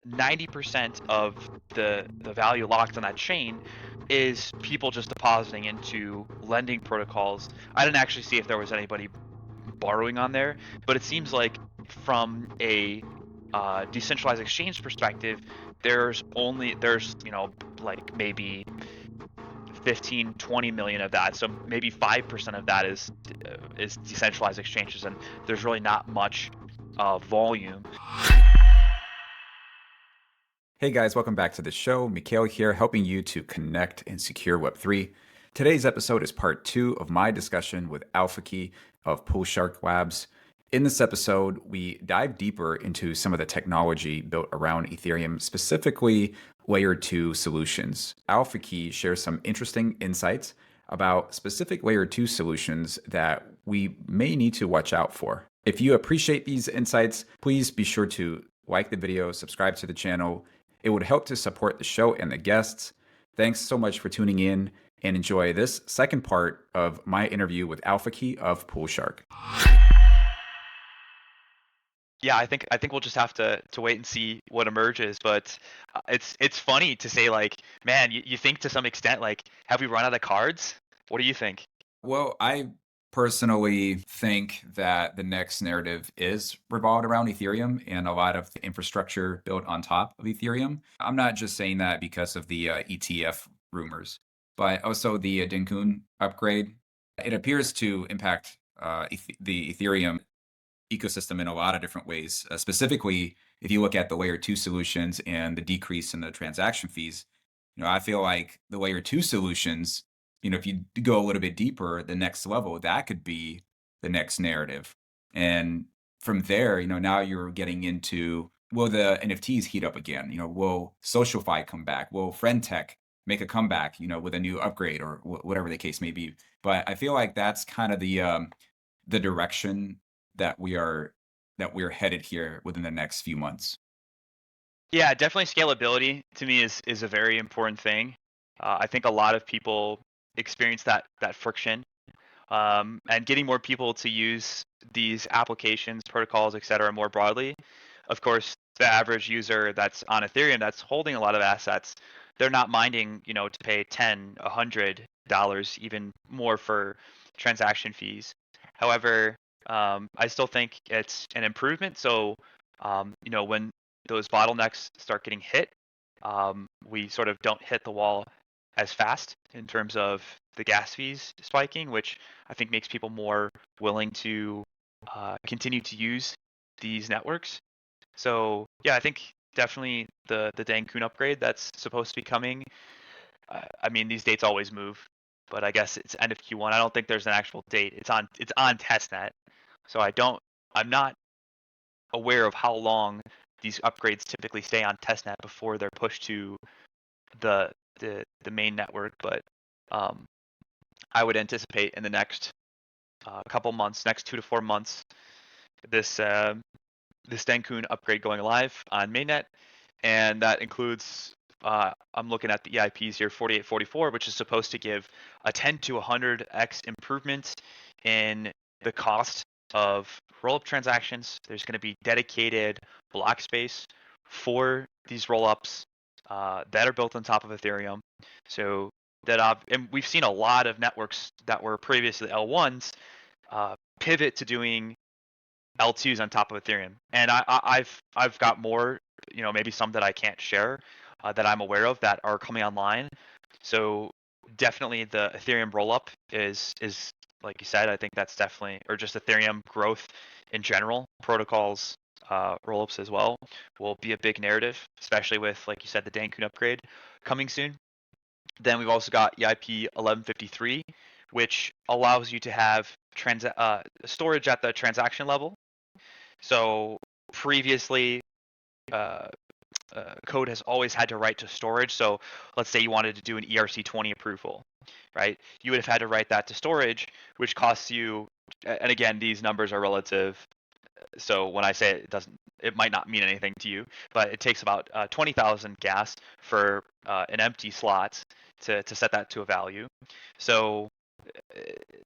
90% of the value locked on that chain is people just depositing into lending protocols. I didn't actually see if there was anybody borrowing on there, but it seems like from a decentralized exchange perspective, there's like maybe 15, 20 million of that. So maybe 5% of that is decentralized exchanges, and there's really not much volume. Hey guys, welcome back to the show. Mikhail here, helping you to connect and secure Web3. Today's episode is part 2 of my discussion with Alpha Key of Poolshark Labs. In this episode, we dive deeper into some of the technology built around Ethereum, specifically Layer 2 solutions. Alpha Key shares some interesting insights about specific Layer 2 solutions that we may need to watch out for. If you appreciate these insights, please be sure to like the video, subscribe to the channel. It would help to support the show and the guests. Thanks so much for tuning in and enjoy this second part of my interview with Alpha Key of Poolshark. Yeah, I think we'll just have to wait and see what emerges. But it's funny to say, like, man, you think to some extent, like, have we run out of cards? What do you think? Well, I personally think that the next narrative is revolved around Ethereum and a lot of the infrastructure built on top of Ethereum. I'm not just saying that because of the ETF rumors, but also the Denkun upgrade. It appears to impact the Ethereum ecosystem in a lot of different ways. Specifically, if you look at the layer 2 solutions and the decrease in the transaction fees, I feel like the layer 2 solutions, if you go a little bit deeper, the next level, that could be the next narrative. And from there, now you're getting into, will the NFTs heat up again? Will SocialFi come back? Will Friend Tech make a comeback, with a new upgrade or whatever the case may be? But I feel like that's kind of the direction that we're headed here within the next few months. Yeah, definitely scalability to me is a very important thing. I think a lot of people experience that friction, and getting more people to use these applications, protocols, etc., more broadly. Of course, the average user that's on Ethereum that's holding a lot of assets, they're not minding, to pay 10, $100, even more for transaction fees. However, I still think it's an improvement. So, when those bottlenecks start getting hit, we sort of don't hit the wall as fast in terms of the gas fees spiking, which I think makes people more willing to continue to use these networks. So yeah, I think definitely the Dankun upgrade that's supposed to be coming. I mean, these dates always move, but I guess it's end of Q1. I don't think there's an actual date. It's on testnet, so I'm not aware of how long these upgrades typically stay on testnet before they're pushed to the the main network. But um, I would anticipate in the next couple months, next 2 to 4 months, this Dankun upgrade going live on mainnet, and that includes. I'm looking at the EIPs here, 4844, which is supposed to give a 10 to 100x improvement in the cost of rollup transactions. There's going to be dedicated block space for these rollups that are built on top of Ethereum. So and we've seen a lot of networks that were previously L1s pivot to doing L2s on top of Ethereum, and I've got more, maybe some that I can't share that I'm aware of that are coming online. So definitely the Ethereum rollup is like you said. I think that's definitely, or just Ethereum growth in general, protocols rollups as well will be a big narrative, especially with, like you said, the Dankun upgrade coming soon. Then we've also got EIP 1153, which allows you to have storage at the transaction level. So previously, uh, code has always had to write to storage. So let's say you wanted to do an ERC20 approval, right? You would have had to write that to storage, which costs you, and again, these numbers are relative. So when I say it might not mean anything to you, but it takes about 20,000 gas for an empty slot to set that to a value. So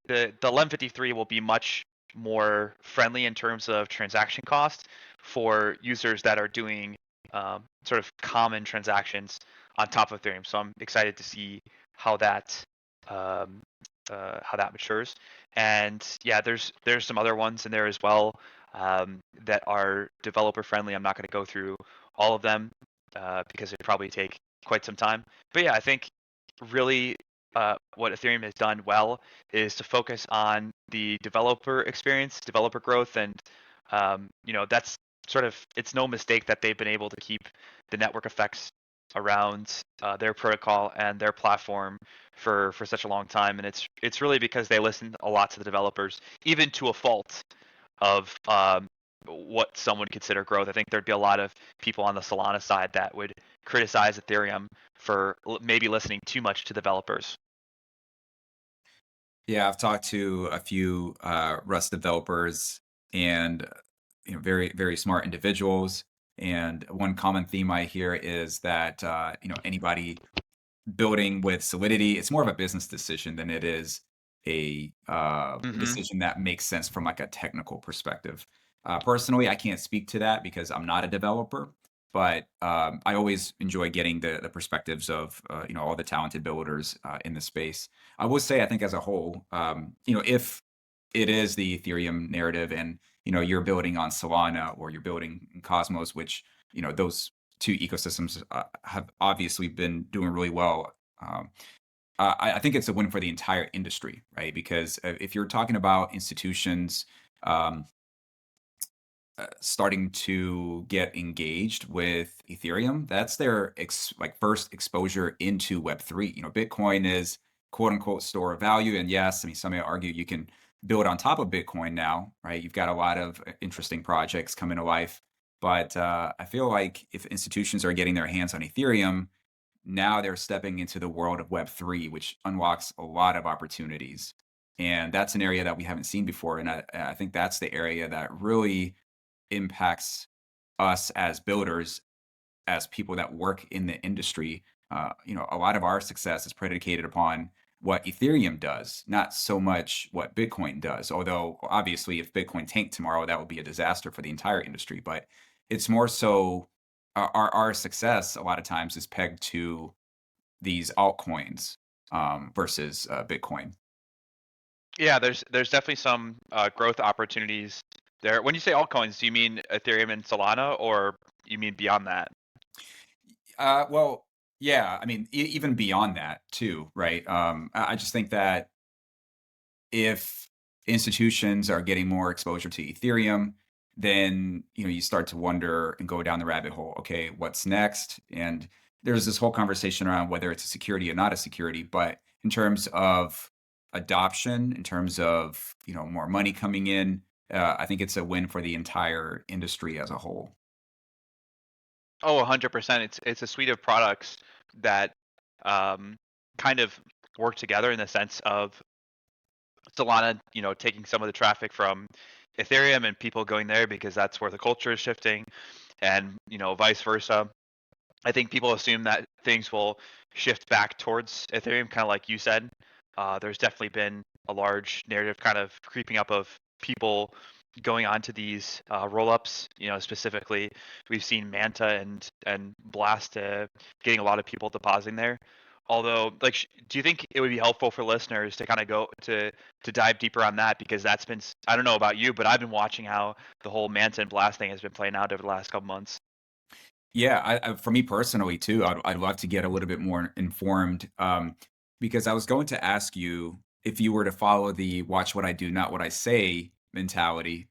the 1153 will be much more friendly in terms of transaction cost for users that are doing sort of common transactions on top of Ethereum. So I'm excited to see how that um, how that matures. And yeah, there's some other ones in there as well that are developer friendly. I'm not going to go through all of them because it'd probably take quite some time. But yeah, I think really what Ethereum has done well is to focus on the developer experience, developer growth, and that's sort of, it's no mistake that they've been able to keep the network effects around their protocol and their platform for such a long time, and it's really because they listen a lot to the developers, even to a fault of what some would consider growth. I think there'd be a lot of people on the Solana side that would criticize Ethereum for maybe listening too much to developers. Yeah, I've talked to a few Rust developers, and very very smart individuals. And one common theme I hear is that anybody building with Solidity, it's more of a business decision than it is a Hmm. decision that makes sense from like a technical perspective. Personally, I can't speak to that because I'm not a developer, but I always enjoy getting the perspectives of all the talented builders in the space. I will say, I think as a whole, if it is the Ethereum narrative, and you're building on Solana or you're building in Cosmos, which those two ecosystems have obviously been doing really well. Um, I think it's a win for the entire industry, right? Because if you're talking about institutions um, starting to get engaged with Ethereum, that's their first exposure into Web3. Bitcoin is quote unquote store of value, and yes, I mean some may argue you can build on top of Bitcoin now, right? You've got a lot of interesting projects coming to life, but I feel like if institutions are getting their hands on Ethereum, now they're stepping into the world of Web3, which unlocks a lot of opportunities. And that's an area that we haven't seen before. And I think that's the area that really impacts us as builders, as people that work in the industry. A lot of our success is predicated upon what Ethereum does, not so much what Bitcoin does. Although, obviously, if Bitcoin tanked tomorrow, that would be a disaster for the entire industry. But it's more so our success a lot of times is pegged to these altcoins versus Bitcoin. Yeah, there's definitely some growth opportunities there. When you say altcoins, do you mean Ethereum and Solana, or you mean beyond that? Well, yeah, I mean, even beyond that too, right? I just think that if institutions are getting more exposure to Ethereum, then you start to wonder and go down the rabbit hole. Okay, what's next? And there's this whole conversation around whether it's a security or not a security. But in terms of adoption, in terms of more money coming in, I think it's a win for the entire industry as a whole. Oh, 100%. It's a suite of products that um, kind of work together in the sense of Solana, taking some of the traffic from Ethereum and people going there because that's where the culture is shifting, and vice versa. I think people assume that things will shift back towards Ethereum, kind of like you said. There's definitely been a large narrative kind of creeping up of people going on to these roll-ups. Specifically, we've seen Manta and Blast getting a lot of people depositing there. Although, like, do you think it would be helpful for listeners to kind of go to dive deeper on that, because that's been, I don't know about you, but I've been watching how the whole Manta and Blast thing has been playing out over the last couple months. Yeah, for me personally too, I'd love to get a little bit more informed, because I was going to ask you if you were to follow the "watch what I do, not what I say" mentality,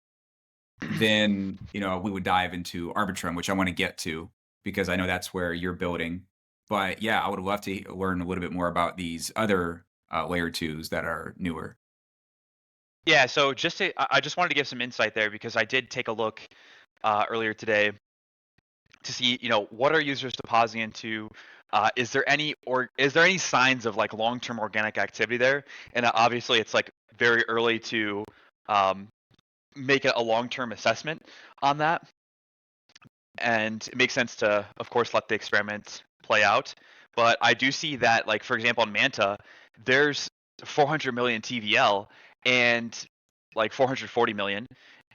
then we would dive into Arbitrum, which I want to get to because I know that's where you're building. But yeah, I would love to learn a little bit more about these other layer twos that are newer. Yeah, so I just wanted to give some insight there because I did take a look earlier today to see, what are users depositing into? Is there any signs of like long-term organic activity there? And obviously, it's like very early to um, make a long-term assessment on that, and it makes sense to, of course, let the experiment play out. But I do see that, like for example, in Manta, there's 400 million TVL and like 440 million,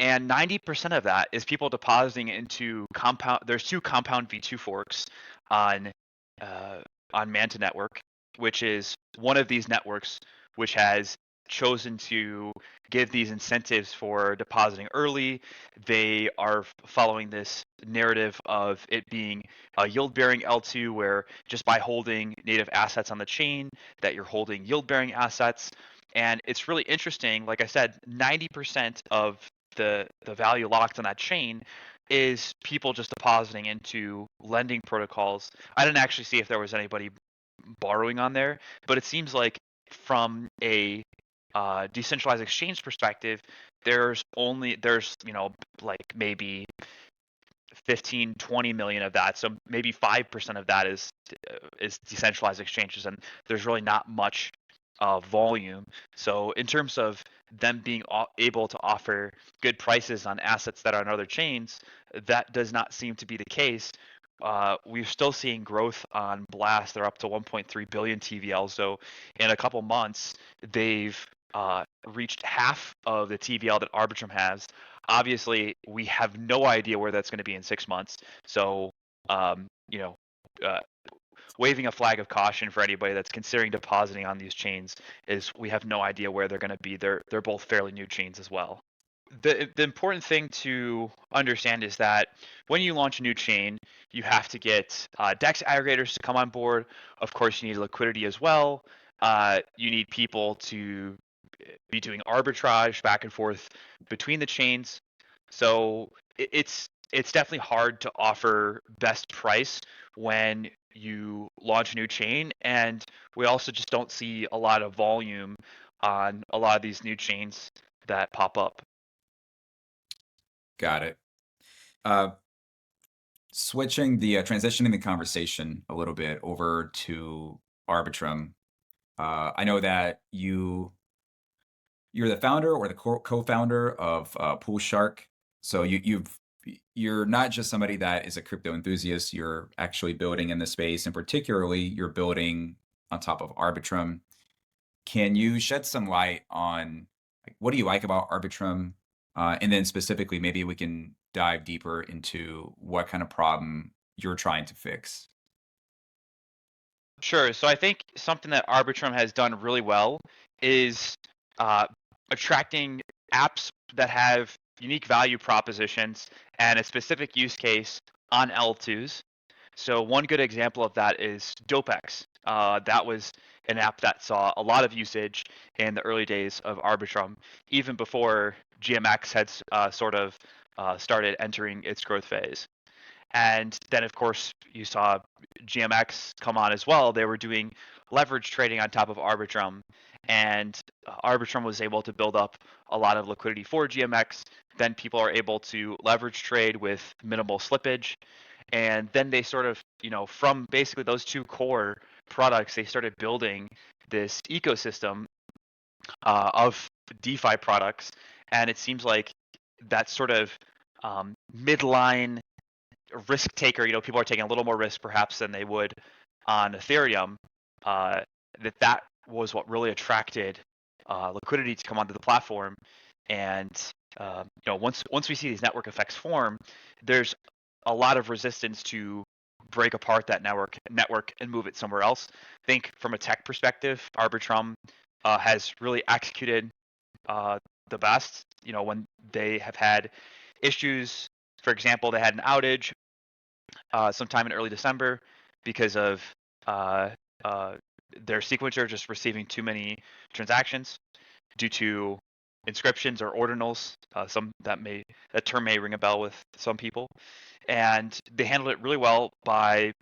And 90% of that is people depositing into compound. There's two compound V2 forks on uh, on Manta Network, which is one of these networks which has chosen to give these incentives for depositing early. They are following this narrative of it being a yield-bearing L2, where just by holding native assets on the chain, that you're holding yield-bearing assets. And it's really interesting. Like I said, 90% of the value locked on that chain is people just depositing into lending protocols. I didn't actually see if there was anybody borrowing on there, but it seems like from a decentralized exchange perspective, there's like maybe 15, 20 million of that. So maybe 5% of that is decentralized exchanges, and there's really not much volume. So in terms of them being able to offer good prices on assets that are on other chains, that does not seem to be the case. We're still seeing growth on Blast. They're up to 1.3 billion TVL. So in a couple months, they've reached half of the TVL that Arbitrum has. Obviously, we have no idea where that's going to be in 6 months. So, um, you know, uh, waving a flag of caution for anybody that's considering depositing on these chains is we have no idea where they're going to be. They're both fairly new chains as well. The important thing to understand is that when you launch a new chain, you have to get DEX aggregators to come on board. Of course, you need liquidity as well. You need people to be doing arbitrage back and forth between the chains. So it's definitely hard to offer best price when you launch a new chain, and we also just don't see a lot of volume on a lot of these new chains that pop up. Got it. Uh, transitioning the conversation a little bit over to Arbitrum. I know that you're the founder or the co-founder of Poolshark. So you're not just somebody that is a crypto enthusiast. You're actually building in the space, and particularly you're building on top of Arbitrum. Can you shed some light on what do you like about Arbitrum? And then specifically, maybe we can dive deeper into what kind of problem you're trying to fix. Sure. So I think something that Arbitrum has done really well is uh, attracting apps that have unique value propositions and a specific use case on L2s. So one good example of that is DopeX. That was an app that saw a lot of usage in the early days of Arbitrum, even before GMX had started entering its growth phase. And then, of course, you saw GMX come on as well. They were doing leverage trading on top of Arbitrum, and Arbitrum was able to build up a lot of liquidity for GMX. Then people are able to leverage trade with minimal slippage. And then they sort of, from basically those two core products, they started building this ecosystem of DeFi products. And it seems like that sort of midline risk taker, people are taking a little more risk perhaps than they would on Ethereum, that was what really attracted liquidity to come onto the platform. And once we see these network effects form, there's a lot of resistance to break apart that network and move it somewhere else. I think from a tech perspective, Arbitrum has really executed the best. When they have had issues, for example, they had an outage sometime in early December because of uh, their sequencer just receiving too many transactions due to inscriptions or ordinals. That term may ring a bell with some people, and they handled it really well by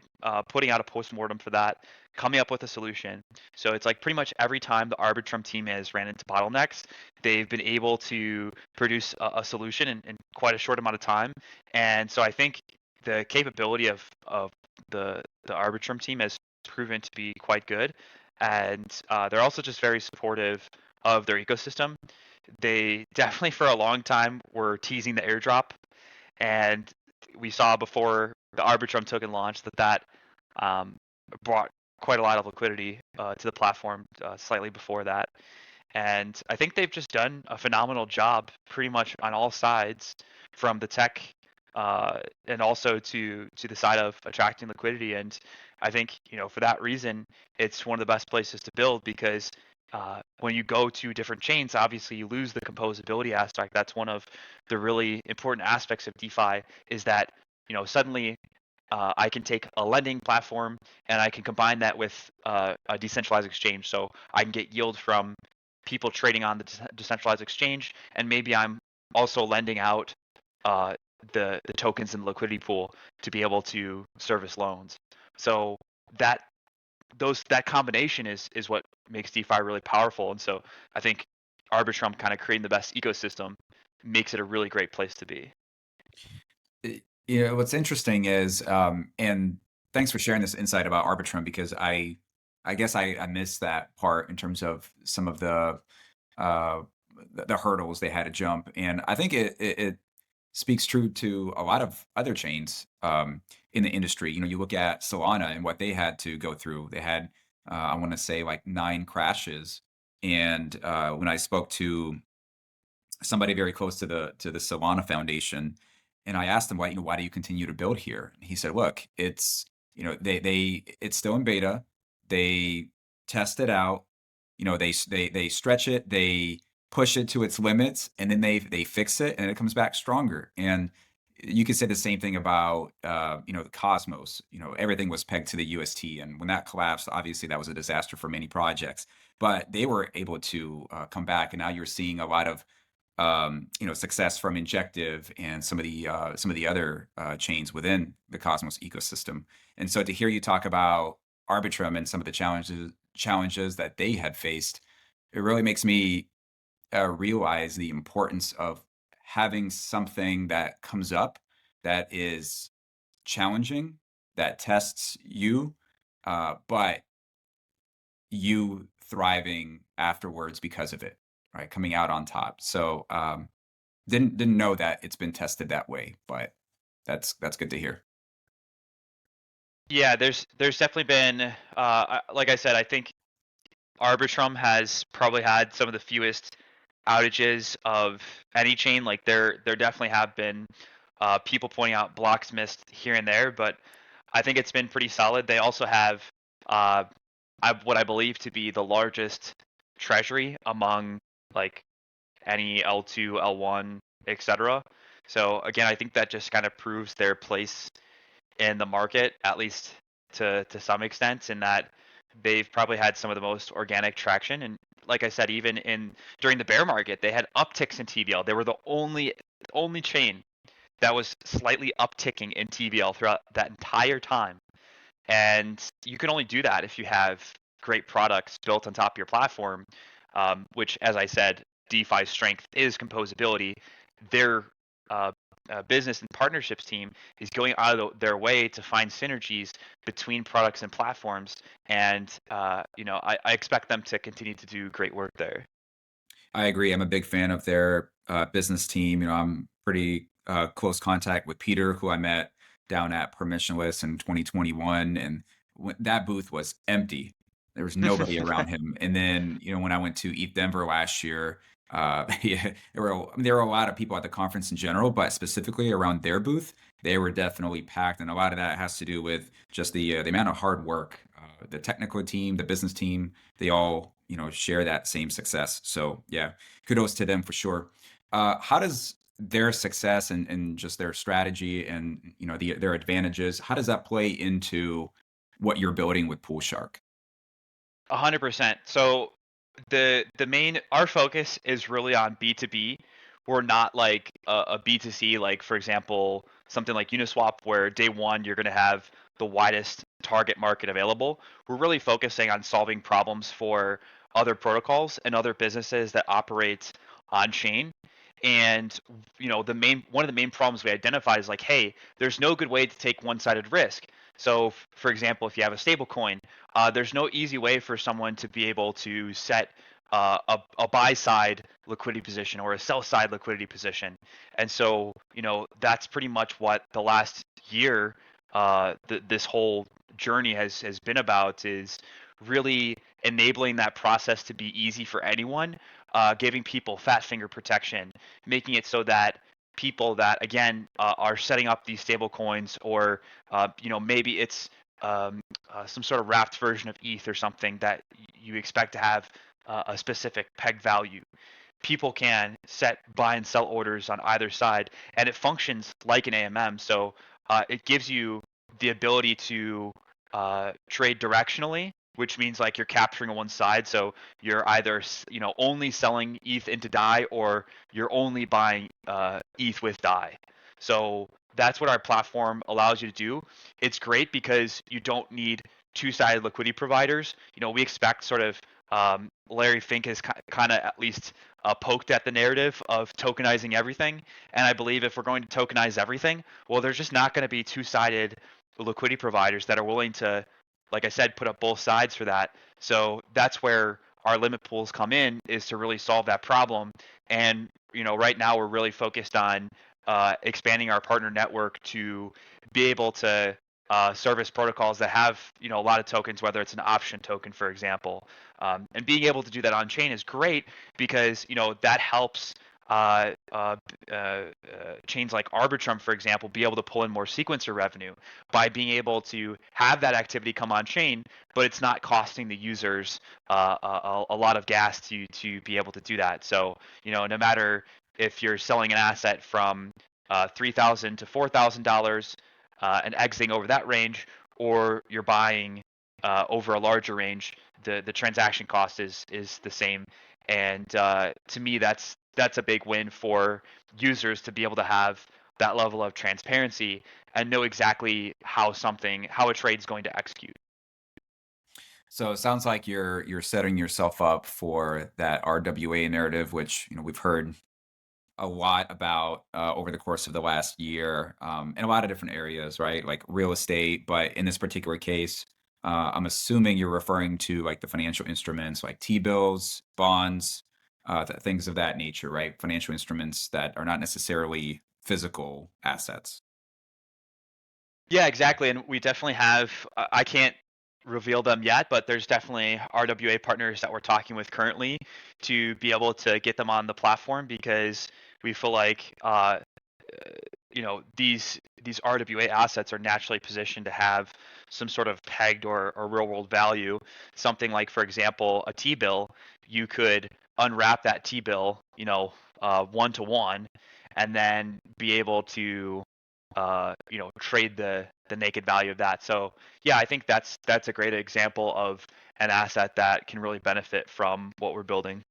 putting out a postmortem for that, coming up with a solution. So it's like pretty much every time the Arbitrum team has ran into bottlenecks, they've been able to produce a solution in quite a short amount of time. And so I think the capability of the Arbitrum team has proven to be quite good, and they're also just very supportive of their ecosystem. They definitely for a long time were teasing the airdrop, and we saw before the Arbitrum token launch that brought quite a lot of liquidity to the platform slightly before that. And I think they've just done a phenomenal job pretty much on all sides, from the tech and also to the side of attracting liquidity. And I think, for that reason, it's one of the best places to build, because when you go to different chains, obviously you lose the composability aspect. That's one of the really important aspects of DeFi, is that, suddenly I can take a lending platform and I can combine that with a decentralized exchange. So I can get yield from people trading on the decentralized exchange, and maybe I'm also lending out uh, the tokens in the liquidity pool to be able to service loans. So that that combination is what makes DeFi really powerful. And so I think Arbitrum kind of creating the best ecosystem makes it a really great place to be. What's interesting is, and thanks for sharing this insight about Arbitrum, because I guess I missed that part in terms of some of uh, the hurdles they had to jump, and I think it speaks true to a lot of other chains in the industry. You look at Solana and what they had to go through. They had, I want to say, like 9 crashes, and when I spoke to somebody very close to the Solana Foundation, and I asked him why do you continue to build here? And he said, look, it's it's still in beta. They test it out. They stretch it, they push it to its limits, and then they fix it, and it comes back stronger. And you could say the same thing about the Cosmos. Everything was pegged to the UST, and when that collapsed, obviously that was a disaster for many projects. But they were able to come back, and now you're seeing a lot of success from Injective and some of the other chains within the Cosmos ecosystem. And so to hear you talk about Arbitrum and some of the challenges that they had faced, it really makes me realize the importance of having something that comes up that is challenging, that tests you, but you thriving afterwards because of it, right? Coming out on top. So didn't know that it's been tested that way, but that's good to hear. Yeah, there's definitely been like I said, I think Arbitrum has probably had some of the fewest outages of any chain. Like there definitely have been people pointing out blocks missed here and there, but I think it's been pretty solid. They also have uh, what I believe to be the largest treasury among like any L2, L1, etc. So again, I think that just kind of proves their place in the market, at least to some extent, in that they've probably had some of the most organic traction. And like I said, even in during the bear market, they had upticks in TVL. They were the only chain that was slightly upticking in TVL throughout that entire time. And you can only do that if you have great products built on top of your platform, which, as I said, DeFi's strength is composability. Their uh, business and partnerships team is going out of their way to find synergies between products and platforms. And, I expect them to continue to do great work there. I agree. I'm a big fan of their business team. I'm pretty close contact with Peter, who I met down at Permissionless in 2021, and that booth was empty. There was nobody around him. And then, when I went to ETH Denver last year, yeah, there were a lot of people at the conference in general, but specifically around their booth, they were definitely packed. And a lot of that has to do with just the amount of hard work. The technical team, the business team, they all share that same success. So yeah, kudos to them for sure. How does their success and just their strategy and their advantages, how does that play into what you're building with Poolshark? 100%. So the main our focus is really on B2B. We're not like a B2C, like for example, something like Uniswap, where day one you're going to have the widest target market available. We're really focusing on solving problems for other protocols and other businesses that operate on chain. And the main one of the main problems we identified is like, hey, there's no good way to take one-sided risk. So, for example, if you have a stable coin, there's no easy way for someone to be able to set a buy side liquidity position or a sell side liquidity position. And so, that's pretty much what the last year, this whole journey has been about, is really enabling that process to be easy for anyone, giving people fat finger protection, making it so that people that again are setting up these stable coins, or maybe it's some sort of wrapped version of ETH or something that you expect to have a specific peg value. People can set buy and sell orders on either side, and it functions like an AMM. So it gives you the ability to trade directionally, which means like you're capturing on one side. So you're either only selling ETH into DAI, or you're only buying ETH with DAI. So that's what our platform allows you to do. It's great because you don't need two-sided liquidity providers. We expect sort of Larry Fink has kind of at least poked at the narrative of tokenizing everything. And I believe if we're going to tokenize everything, well, there's just not going to be two-sided liquidity providers that are willing to, like I said, put up both sides for that. So that's where our limit pools come in, is to really solve that problem. And right now we're really focused on expanding our partner network to be able to service protocols that have a lot of tokens, whether it's an option token, for example. And being able to do that on chain is great because that helps chains like Arbitrum, for example, be able to pull in more sequencer revenue by being able to have that activity come on chain, but it's not costing the users a lot of gas to be able to do that. So no matter if you're selling an asset from $3,000 to $4,000 and exiting over that range, or you're buying over a larger range, the transaction cost is the same. And to me, that's a big win for users to be able to have that level of transparency and know exactly how a trade is going to execute. So it sounds like you're setting yourself up for that RWA narrative, which we've heard a lot about over the course of the last year, in a lot of different areas, right? Like real estate, but in this particular case, I'm assuming you're referring to like the financial instruments, like T-bills, bonds, things of that nature, right? Financial instruments that are not necessarily physical assets. Yeah, exactly. And we definitely have, I can't reveal them yet, but there's definitely RWA partners that we're talking with currently to be able to get them on the platform, because we feel like these RWA assets are naturally positioned to have some sort of pegged or real world value. Something like, for example, a T bill, you could unwrap that T bill, one to one, and then be able to trade the naked value of that. So yeah, I think that's a great example of an asset that can really benefit from what we're building.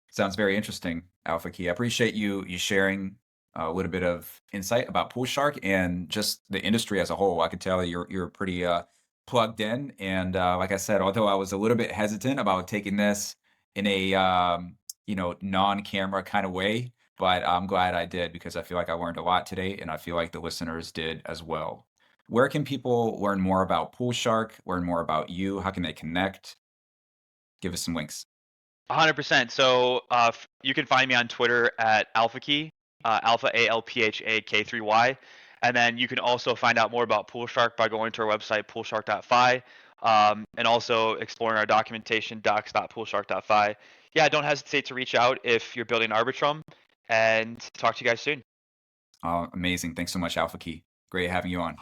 Sounds very interesting, Alpha Key. I appreciate you sharing a little bit of insight about Poolshark and just the industry as a whole. I could tell you're pretty plugged in, and like I said, although I was a little bit hesitant about taking this in a non-camera kind of way, but I'm glad I did because I feel like I learned a lot today, and I feel like the listeners did as well. Where can people learn more about Poolshark? Learn more about you? How can they connect? Give us some links. 100%. So you can find me on Twitter at AlphaKey, Alpha ALPHAK3Y, and then you can also find out more about Poolshark by going to our website poolshark.fi, and also exploring our documentation docs.poolshark.fi. Yeah, don't hesitate to reach out if you're building Arbitrum, and talk to you guys soon. Amazing. Thanks so much, Alpha Key. Great having you on.